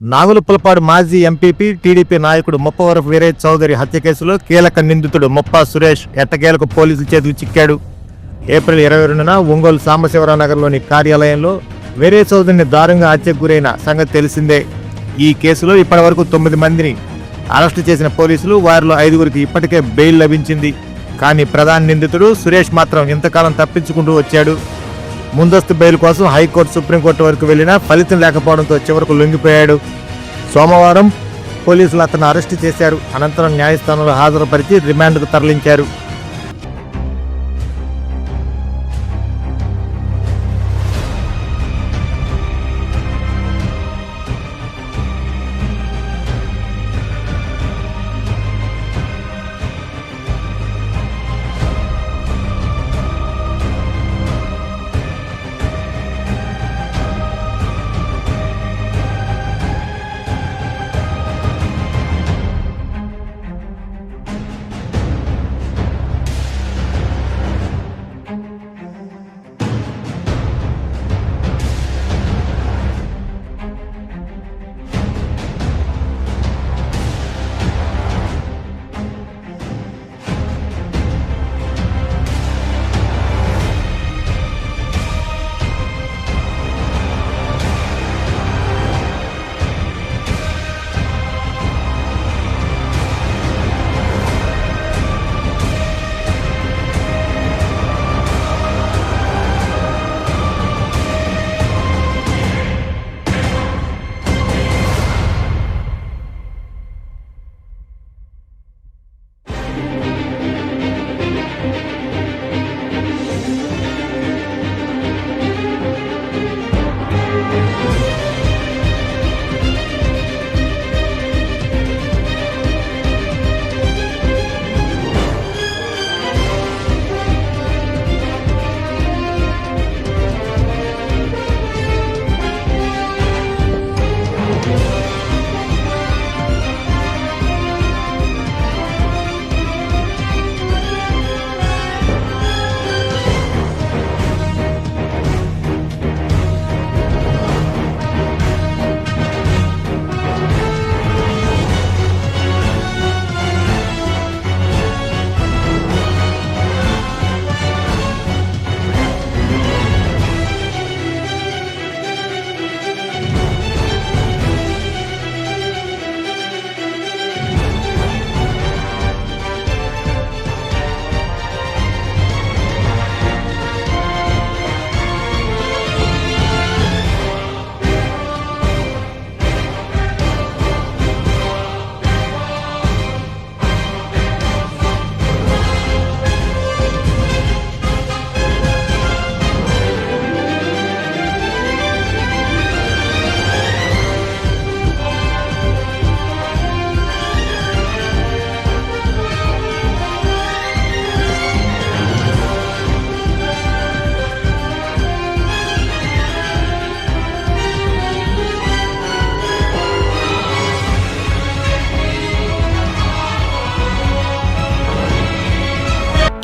నాగులపులపాడు మాజీ MPP TDP నాయకుడు ముప్పవరపు వీరయ్య చౌదరి హత్య కేసులో కీలక నిందితుడు ముప్పా సురేష్ ఎట్టకేలకు పోలీసుల చేతికి చిక్కాడు. ఏప్రిల్ 22న ఒంగోలు సాంబశివరావు నగర్లోని కార్యాలయంలో వీరయ్య చౌదరిని దారుణంగా హత్యకు గురైన సంగతి తెలిసిందే. ఈ కేసులో ఇప్పటివరకు 9 మందిని అరెస్టు చేసిన పోలీసులు, వారిలో 5గురికి ఇప్పటికే బెయిల్ లభించింది. కానీ ప్రధాన నిందితుడు సురేష్ మాత్రం ఇంతకాలం తప్పించుకుంటూ వచ్చాడు. ముందస్తు బెయిల్ కోసం హైకోర్టు, సుప్రీంకోర్టు వరకు వెళ్లినా ఫలితం లేకపోవడంతో చివరకు లొంగిపోయాడు. సోమవారం పోలీసులు అతను అరెస్టు చేశారు. అనంతరం న్యాయస్థానంలో హాజరుపరిచి రిమాండ్కు తరలించారు.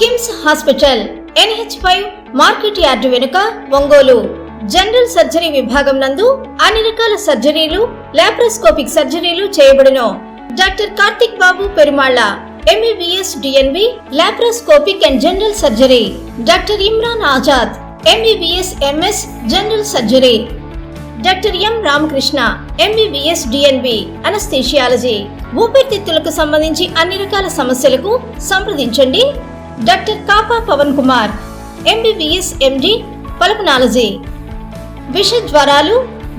KIMS hospital NH5 market yard వెనుక ఒంగోలు. జనరల్ సర్జరీ విభాగం నందు అన్ని రకాల సర్జరీలు, లాప్రోస్కోపిక్ సర్జరీలు చేయబడును. Doctor Karthik Babu Perumalla MBBS DNB laparoscopic and general surgery. Doctor Imran Azad MBBS MS general surgery. Doctor M Ramakrishna MBBS DNB anaesthesiology. ఊపిరితిత్తులకు సంబంధించి అన్ని రకాల సమస్యలకు సంప్రదించండి. Doctor Kapa Pavan Kumar MBBS MD pulmonology. విష జ్వరాలు,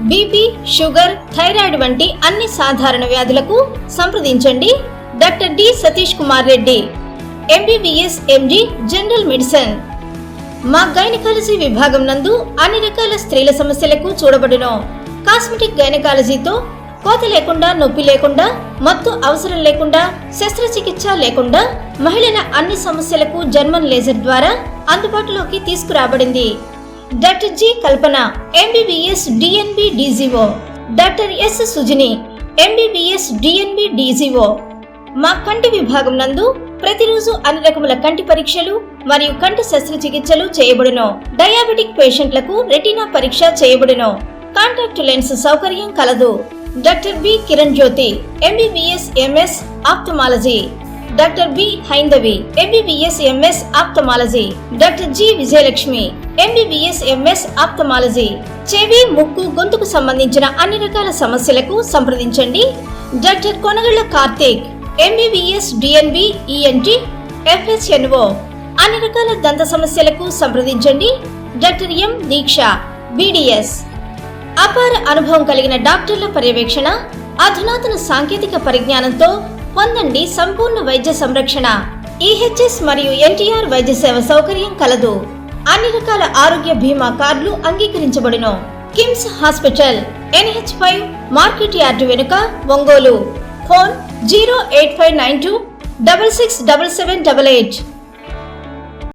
బీపీ, షుగర్, థైరాయిడ్ వంటి అన్ని సాధారణ వ్యాధులకు సంప్రదించండి. Doctor D Satish Kumar Reddy MBBS MD general medicine. మా గైనకాలజీ విభాగం నందు అన్ని రకాల స్త్రీల సమస్యలకు చూడబడును. కాస్మెటిక్ గైనకాలజీతో కోత లేకుండా, నొప్పి లేకుండా, మత్తు అవసరం లేకుండా, శస్త్రచికిత్స లేకుండా మహిళల అన్ని సమస్యలకు జర్మన్ లేజర్ ద్వారా అందుబాటులోకి తీసుకురాబడింది. డాక్టర్ జి కల్పన MBBS DNB DGO. Doctor yes Sujini MBBS DNB DGO. మా కంటి విభాగం నందు ప్రతిరోజు అన్ని రకముల కంటి పరీక్షలు మరియు కంటి శస్త్రచికిత్సలు చేయబడును. డయాబెటిక్ పేషెంట్లకు రెటీనా పరీక్ష చేయబడును. కాంటాక్ట్ లెన్స్ సౌకర్యం కలదు. Doctor B Kiran Jyothi MBBS MS ophthalmology, doctor B Haindavi MBBS MS ophthalmology, doctor G Vijayalakshmi MBBS MS ophthalmology. చెవి, ముక్కు, గొంతుకు సంబంధించిన అన్ని రకాల సమస్యలకు సంప్రదించండి. Doctor Konagalla Karthik MBBS DNB ENT FHNO. అన్ని రకాల దంత సమస్యలకు సంప్రదించండి. Doctor M Deeksha BDS. అపార అనుభవం కలిగిన డాక్టర్ల పర్యవేక్షణ, అధునాతన సాంకేతిక పరిజ్ఞానంతో పొందండి సంపూర్ణ వైద్య సంరక్షణ. ఈహెచ్ఎస్ మరియు ఎన్టీఆర్ వైద్య సేవ సౌకర్యం కలదు. అన్ని రకాల ఆరోగ్య బీమా కార్డులు అంగీకరించబడును. KIMS hospital NH5 market yard వెనుక, ఒంగోలు. ఫోన్ 08592 667788.